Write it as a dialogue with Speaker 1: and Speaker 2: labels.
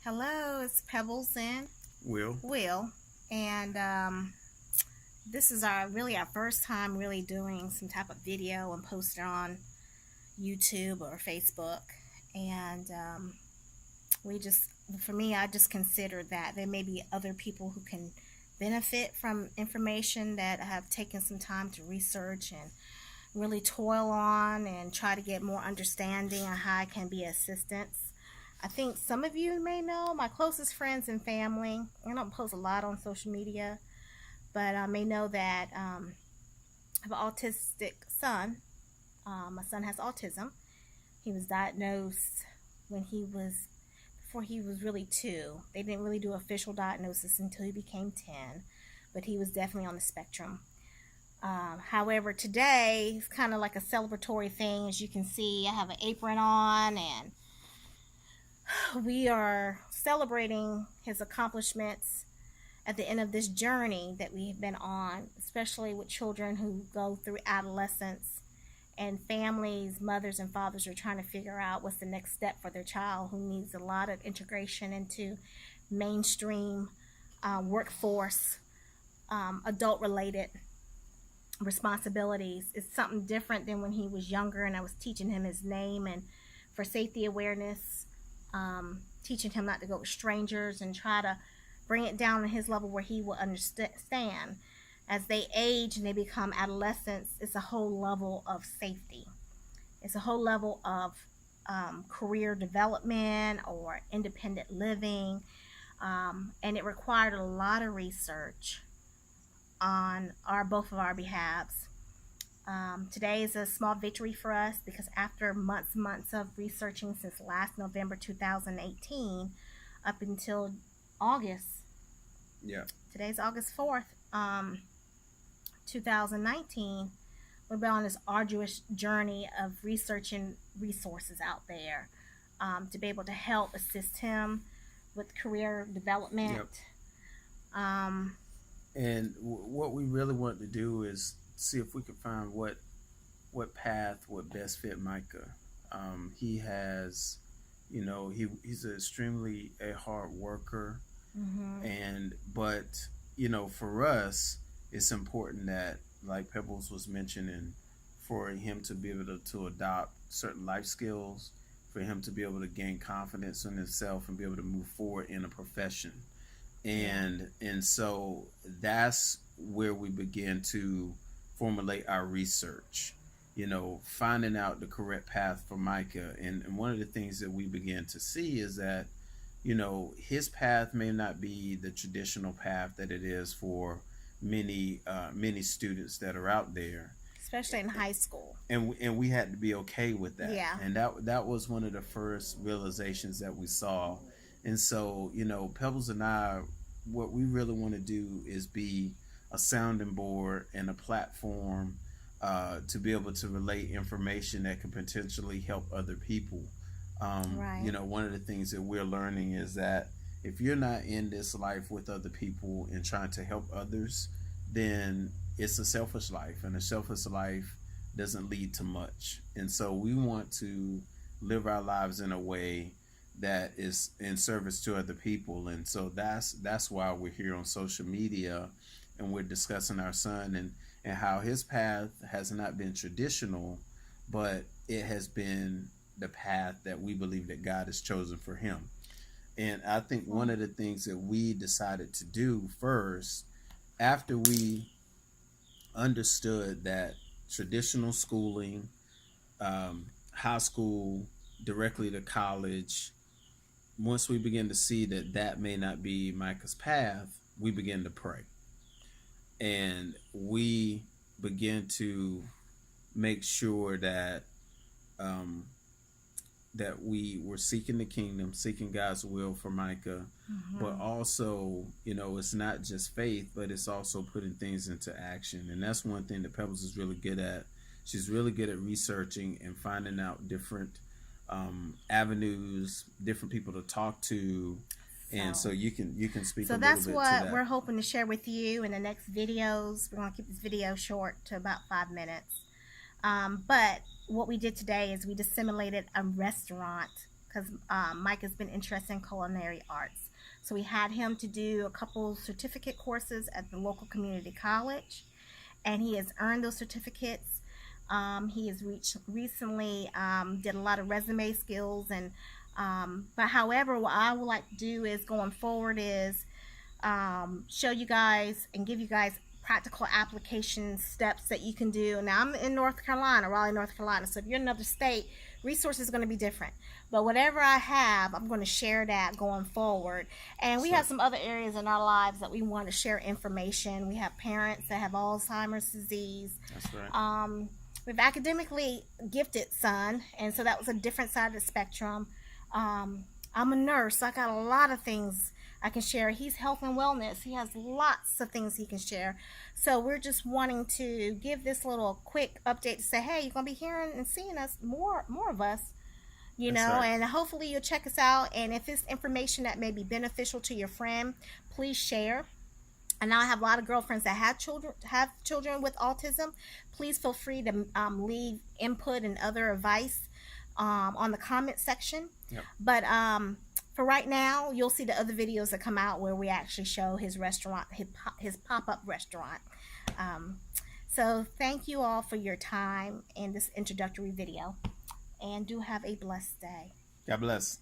Speaker 1: Hello, it's Pebbles and
Speaker 2: Will.
Speaker 1: Will, and this is our first time really doing some type of video and post it on YouTube or Facebook, and we just for me I just consider that there may be other people who can benefit from information that have taken some time to research and really toil on and try to get more understanding on how I can be assistance. I think some of you may know my closest friends and family. I don't post a lot on social media, but I may know that I have an autistic son. My son has autism. He was diagnosed when he was before he was really 2. They didn't really do official diagnosis until he became 10, but he was definitely on the spectrum. However, today is kind of like a celebratory thing. As you can see, I have an apron on, and we are celebrating his accomplishments at the end of this journey that we've been on, especially with children who go through adolescence and families, mothers and fathers are trying to figure out what's the next step for their child who needs a lot of integration into mainstream workforce, adult related responsibilities. It's something different than when he was younger and I was teaching him his name and for safety awareness, teaching him not to go with strangers and try to bring it down to his level where he will understand. As they age and they become adolescents, it's a whole level of safety. It's a whole level of career development or independent living, and it required a lot of research on both of our behalves. Today is a small victory for us because after months of researching since last November 2018 up until August.
Speaker 2: Yeah.
Speaker 1: Today's August 4th, 2019. We've been on this arduous journey of researching resources out there to be able to help assist him with career development.
Speaker 2: Yep. And what we really want to do is see if we could find what path would best fit Micah. He has, he's extremely a hard worker, but for us, it's important that, like Pebbles was mentioning, for him to be able to adopt certain life skills, for him to be able to gain confidence in himself and be able to move forward in a profession. And so that's where we begin to formulate our research, finding out the correct path for Micah. And one of the things that we began to see is that his path may not be the traditional path that it is for many students that are out there,
Speaker 1: especially in high school.
Speaker 2: And we had to be okay with that.
Speaker 1: Yeah.
Speaker 2: And that was one of the first realizations that we saw. And so, Pebbles and I, what we really want to do is be a sounding board and a platform to be able to relate information that can potentially help other people.
Speaker 1: Right.
Speaker 2: One of the things that we're learning is that if you're not in this life with other people and trying to help others, then it's a selfish life, and a selfish life doesn't lead to much. And so we want to live our lives in a way that is in service to other people. And so that's why we're here on social media, and we're discussing our son and how his path has not been traditional, but it has been the path that we believe that God has chosen for him. And I think one of the things that we decided to do first, after we understood that traditional schooling, high school, directly to college, once we begin to see that may not be Micah's path, we begin to pray. And we begin to make sure that that we were seeking the kingdom, seeking God's will for Micah, but also, it's not just faith, but it's also putting things into action. And that's one thing that Pebbles is really good at. She's really good at researching and finding out different avenues, different people to talk to. And so you can speak a little bit to that.
Speaker 1: So that's what we're hoping to share with you in the next videos. We're going to keep this video short to about 5 minutes. But what we did today is we disseminated a restaurant because Mike has been interested in culinary arts. So we had him to do a couple certificate courses at the local community college, and he has earned those certificates. He has recently did a lot of resume skills, and but however, what I would like to do is going forward is show you guys and give you guys practical application steps that you can do. Now I'm in North Carolina, Raleigh, North Carolina, so if you're in another state, resources are going to be different. But whatever I have, I'm going to share that going forward. And we have some other areas in our lives that we want to share information. We have parents that have Alzheimer's disease.
Speaker 2: That's right.
Speaker 1: We have academically gifted son, and so that was a different side of the spectrum. I'm a nurse, so I got a lot of things I can share. He's health and wellness. He has lots of things he can share. So we're just wanting to give this little quick update to say, hey, you're going to be hearing and seeing us, more of us, you know,
Speaker 2: right.
Speaker 1: And hopefully you'll check us out. And if it's information that may be beneficial to your friend, please share. And I have a lot of girlfriends that have children with autism. Please feel free to leave input and other advice on the comment section.
Speaker 2: Yep.
Speaker 1: But for right now, you'll see the other videos that come out where we actually show his restaurant, his pop-up restaurant. So thank you all for your time in this introductory video, and do have a blessed day.
Speaker 2: God bless.